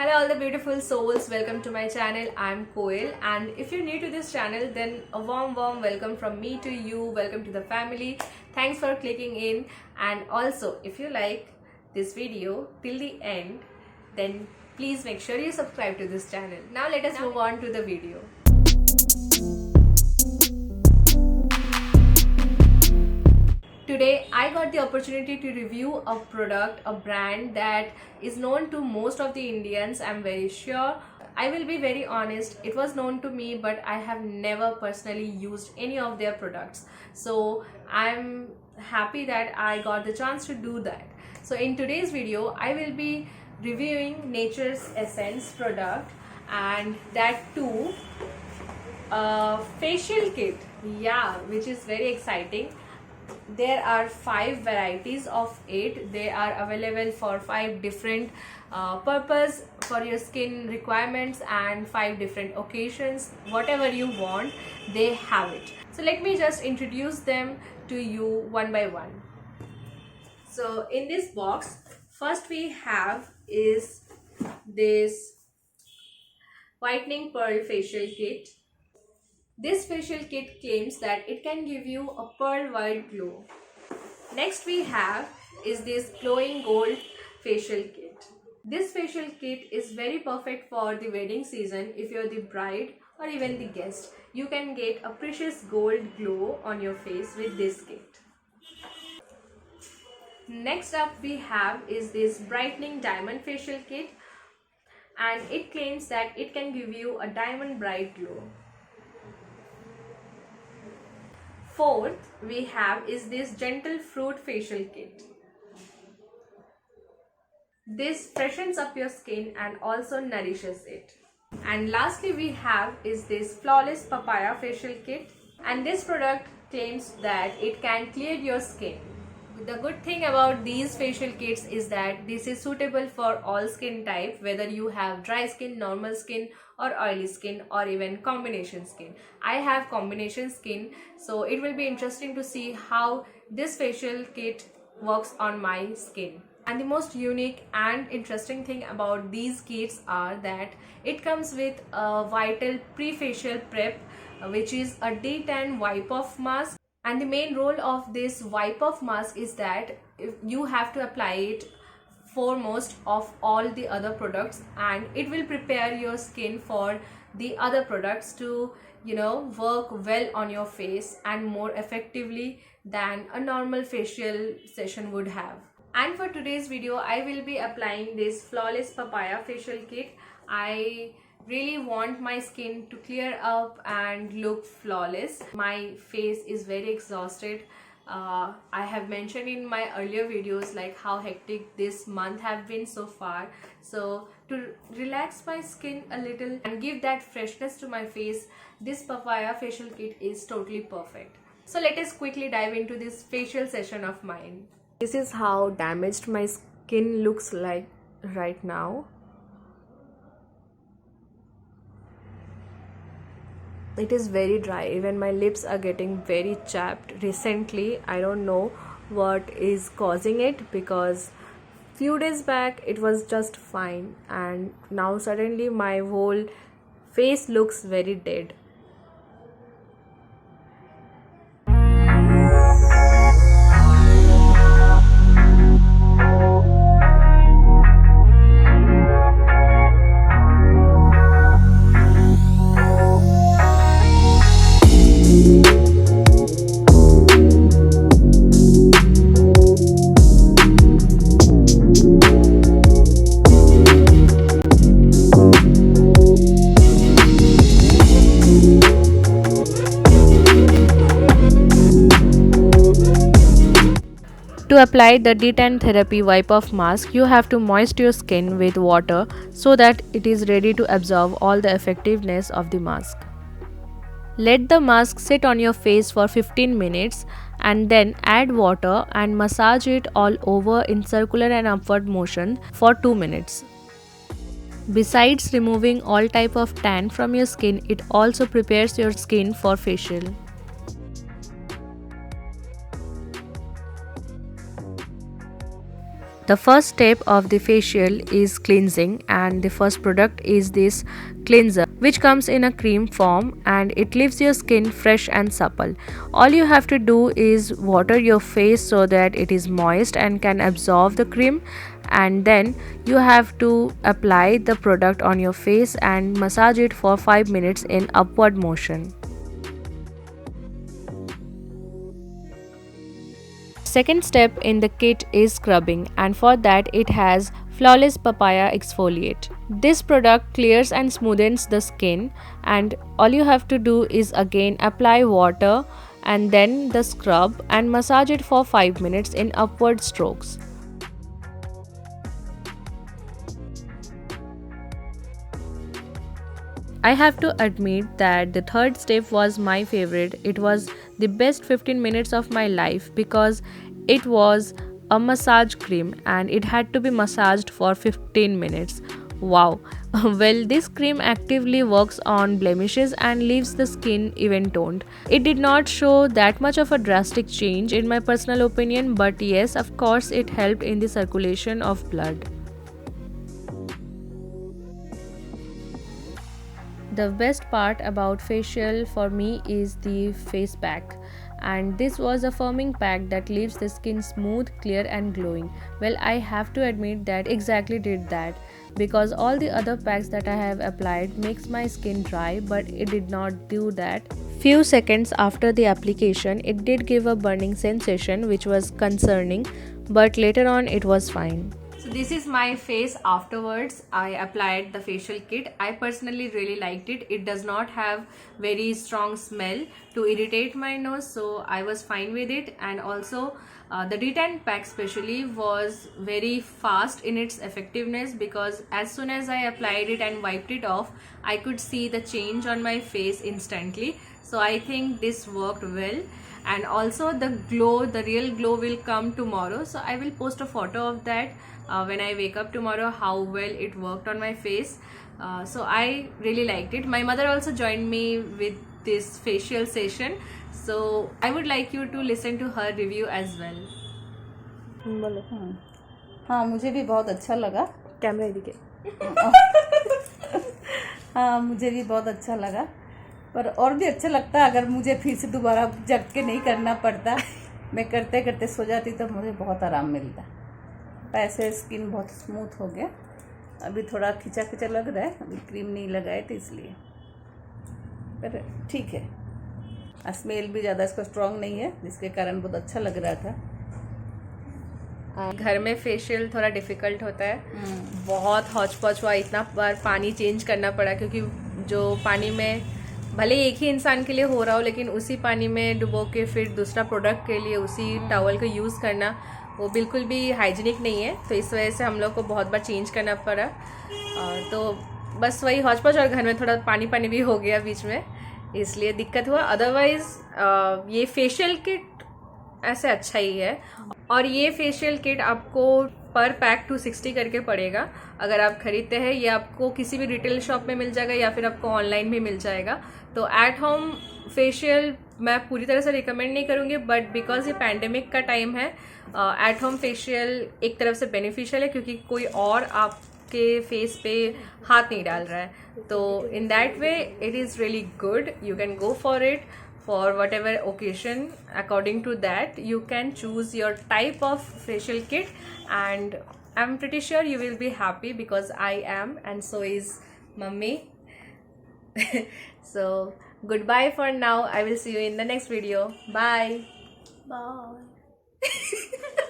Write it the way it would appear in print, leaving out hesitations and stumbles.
Hello all the beautiful souls, welcome to my channel. I'm Koel, and if you're new to this channel, then a warm welcome from me to you. Welcome to the family. Thanks for clicking in, and also if you like this video till the end, then please make sure you subscribe to this channel. Now let us move on to the video. Today I got the opportunity to review a product, a brand that is known to most of the Indians, I'm very sure. I will be very honest, it was known to me, but I have never personally used any of their products. So I'm happy that I got the chance to do that. So in today's video, I will be reviewing Nature's Essence product, and that too a facial kit, yeah, which is very exciting. There are 5 varieties of it. They are available for 5 different purpose for your skin requirements and 5 different occasions. Whatever you want, they have it. So let me just introduce them to you one by one. So in this box, first we have is this whitening pearl facial kit. This facial kit claims that it can give you a pearl white glow. Next we have is this glowing gold facial kit. This facial kit is very perfect for the wedding season. If you're the bride or even the guest, you can get a precious gold glow on your face with this kit. Next up we have is this brightening diamond facial kit, and it claims that it can give you a diamond bright glow. Fourth we have is this gentle fruit facial kit. This freshens up your skin and also nourishes it. And lastly we have is this flawless papaya facial kit, and this product claims that it can clear your skin. The good thing about these facial kits is that this is suitable for all skin type, whether you have dry skin, normal skin or oily skin or even combination skin. I have combination skin, so it will be interesting to see how this facial kit works on my skin. And the most unique and interesting thing about these kits are that it comes with a vital pre-facial prep, which is a day-tan wipe-off mask. And the main role of this wipe-off mask is that you have to apply it foremost of all the other products, and it will prepare your skin for the other products to work well on your face and more effectively than a normal facial session would have. And for today's video, I will be applying this flawless papaya facial kit. I really want my skin to clear up and look flawless. My face is very exhausted. I have mentioned in my earlier videos like how hectic this month have been so far. So to relax my skin a little and give that freshness to my face, this papaya facial kit is totally perfect. So let us quickly dive into this facial session of mine. This is how damaged my skin looks like right now. It is very dry, even my lips are getting very chapped recently. I don't know what is causing it, because few days back it was just fine and now suddenly my whole face looks very dead. To apply the D10 therapy wipe-off mask, you have to moist your skin with water so that it is ready to absorb all the effectiveness of the mask. Let the mask sit on your face for 15 minutes and then add water and massage it all over in circular and upward motion for 2 minutes. Besides removing all type of tan from your skin, it also prepares your skin for facial. The first step of the facial is cleansing, and the first product is this cleanser, which comes in a cream form and it leaves your skin fresh and supple. All you have to do is water your face so that it is moist and can absorb the cream, and then you have to apply the product on your face and massage it for 5 minutes in upward motion. Second step in the kit is scrubbing, and for that it has Flawless Papaya Exfoliate. This product clears and smoothens the skin, and all you have to do is again apply water and then the scrub and massage it for 5 minutes in upward strokes. I have to admit that the third step was my favorite. It was the best 15 minutes of my life because it was a massage cream and it had to be massaged for 15 minutes. Wow! Well, this cream actively works on blemishes and leaves the skin even toned. It did not show that much of a drastic change in my personal opinion, but yes, of course, it helped in the circulation of blood. The best part about facial for me is the face pack, and this was a firming pack that leaves the skin smooth, clear and glowing. Well, I have to admit that exactly did that, because all the other packs that I have applied makes my skin dry, but it did not do that. Few seconds after the application it did give a burning sensation which was concerning, but later on it was fine. So this is my face afterwards. I applied the facial kit. I personally really liked it. It does not have very strong smell to irritate my nose, so I was fine with it. And also the detant pack especially was very fast in its effectiveness, because as soon as I applied it and wiped it off, I could see the change on my face instantly. So I think this worked well. And also the glow, the real glow will come tomorrow, so I will post a photo of that when I wake up tomorrow, how well it worked on my face. So I really liked it. My mother also joined me with this facial session, so I would like you to listen to her review as well. बोलो। हाँ, मुझे भी बहुत अच्छा लगा। Camera दिखे। हाँ, मुझे भी बहुत अच्छा लगा, पर और भी अच्छा लगता अगर मुझे फिर से दोबारा जग के नहीं करना पड़ता। मैं करते करते सो जाती तो मुझे बहुत आराम मिलता। ऐसे स्किन बहुत स्मूथ हो गया। अभी थोड़ा खिंचा खिंचा लग रहा है, अभी क्रीम नहीं लगाए तो इसलिए, पर ठीक है। स्मेल भी ज़्यादा इसका स्ट्रॉन्ग नहीं है, जिसके कारण बहुत अच्छा लग रहा था। घर में फेशियल थोड़ा डिफ़िकल्ट होता है। बहुत हौच पौच हुआ, इतना बार पानी चेंज करना पड़ा, क्योंकि जो पानी में भले एक ही इंसान के लिए हो रहा हो, लेकिन उसी पानी में डुबो के फिर दूसरा प्रोडक्ट के लिए उसी टॉवल को यूज़ करना वो बिल्कुल भी हाइजीनिक नहीं है। तो इस वजह से हम लोग को बहुत बार चेंज करना पड़ा। तो बस वही हौच पौच, और घर में थोड़ा पानी पानी भी हो गया बीच में, इसलिए दिक्कत हुआ। अदरवाइज़ ये फेशियल किट ऐसे अच्छा ही है। और ये फेशियल किट आपको पर पैक 260 करके पड़ेगा अगर आप ख़रीदते हैं। ये आपको किसी भी रिटेल शॉप में मिल जाएगा या फिर आपको ऑनलाइन भी मिल जाएगा। तो एट होम फेशियल मैं पूरी तरह से रिकमेंड नहीं करूँगी, बट बिकॉज ये पैंडेमिक का टाइम है, एट होम फेशियल एक तरफ से बेनिफिशियल है, क्योंकि कोई और आपके फेस पे हाथ नहीं डाल रहा है। तो in that way it is really good. You can go for it for whatever occasion. According to that you can choose your type of facial kit, and I'm pretty sure you will be happy, because I am, and so is mummy. So goodbye for now. I will see you in the next video. Bye. Bye.